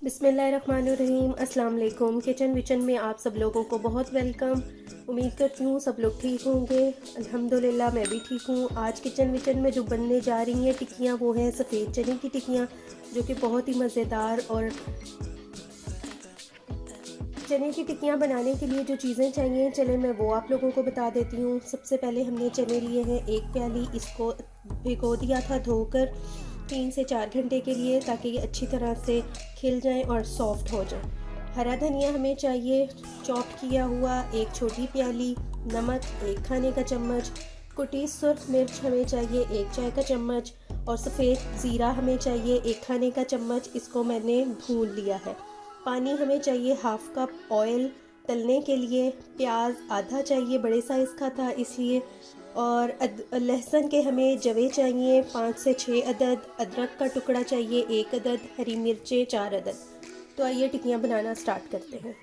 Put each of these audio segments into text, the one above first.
बिस्मिल्लाहिर्रहमानिर्रहीम। अस्सलाम वालेकुम। किचन विचन में आप सब लोगों को बहुत वेलकम। उम्मीद करती हूँ सब लोग ठीक होंगे। अल्हम्दुलिल्लाह मैं भी ठीक हूँ। आज किचन विचन में जो बनने जा रही हैं टिक्कियाँ वो हैं सफ़ेद चने की टिक्कियाँ, जो कि बहुत ही मज़ेदार। और चने की टिक्कियाँ बनाने के लिए जो चीज़ें चाहिए चले मैं वो आप लोगों को बता देती हूँ। सबसे पहले हमने चने लिए हैं 1 प्याली। इसको भिगो दिया था धोकर 3 से 4 घंटे के लिए, ताकि ये अच्छी तरह से खिल जाएं और सॉफ्ट हो जाएं। हरा धनिया हमें चाहिए चॉप किया हुआ 1 छोटी प्याली। नमक 1 खाने का चम्मच। कुटी सुर्ख मिर्च हमें चाहिए 1 चाय का चम्मच। और सफ़ेद ज़ीरा हमें चाहिए 1 खाने का चम्मच। इसको मैंने भून लिया है। पानी हमें चाहिए हाफ़ कप। ऑयल तलने के लिए प्याज आधा चाहिए, बड़े साइज़ का था इसलिए। और लहसुन के हमें जवे चाहिए 5 से 6 अदद। अदरक का टुकड़ा चाहिए 1 अदद। हरी मिर्चें 4 अदद। तो आइए टिक्कियाँ बनाना स्टार्ट करते हैं।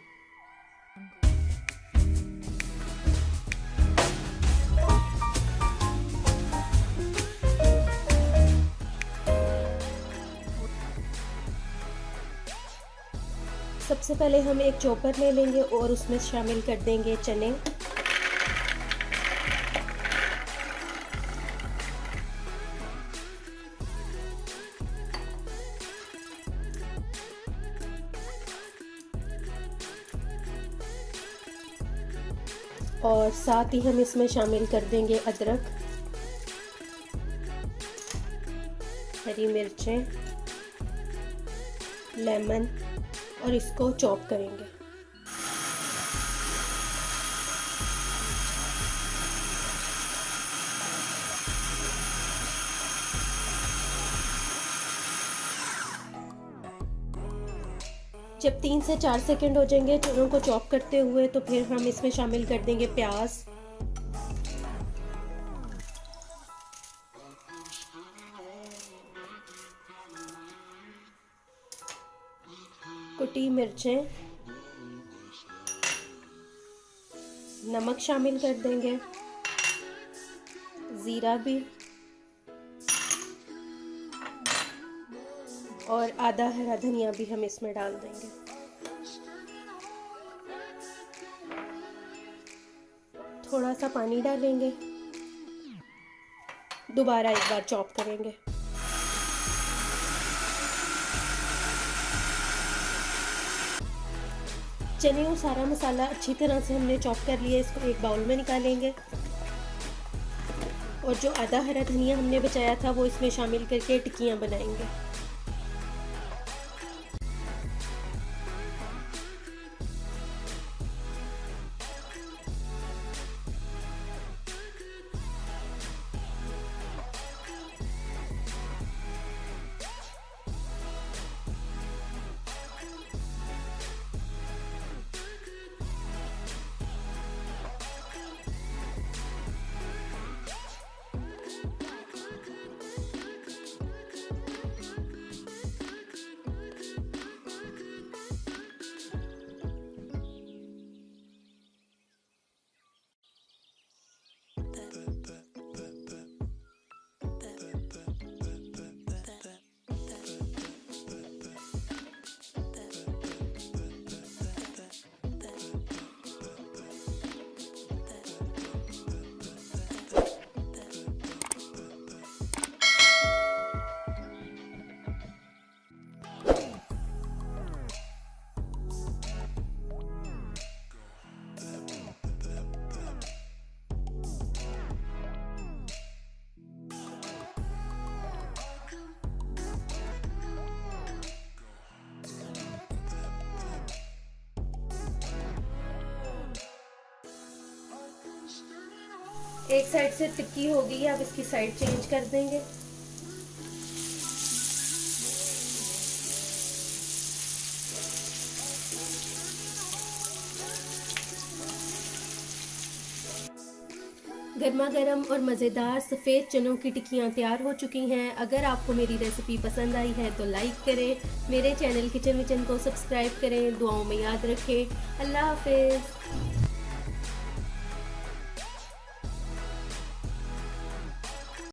सबसे पहले हम एक चॉपर ले लेंगे और उसमें शामिल कर देंगे चने। और साथ ही हम इसमें शामिल कर देंगे अदरक, हरी मिर्चें, लेमन, और इसको चॉप करेंगे। जब 3 से 4 सेकंड हो जाएंगे चनों को चॉप करते हुए, तो फिर हम इसमें शामिल कर देंगे प्याज, कुटी मिर्चें, नमक शामिल कर देंगे, ज़ीरा भी, और आधा हरा धनिया भी हम इसमें डाल देंगे। थोड़ा सा पानी डालेंगे, दोबारा एक बार चॉप करेंगे। चने और सारा मसाला अच्छी तरह से हमने चॉप कर लिया। इसको एक बाउल में निकालेंगे और जो आधा हरा धनिया हमने बचाया था वो इसमें शामिल करके टिक्कियाँ बनाएंगे। एक साइड से टिक्की हो गई है, अब इसकी साइड चेंज कर देंगे। गर्मा गर्म और मज़ेदार सफ़ेद चनों की टिक्कियाँ तैयार हो चुकी हैं। अगर आपको मेरी रेसिपी पसंद आई है तो लाइक करें, मेरे चैनल किचन विचन को सब्सक्राइब करें, दुआओं में याद रखें। अल्लाह हाफ़िज़।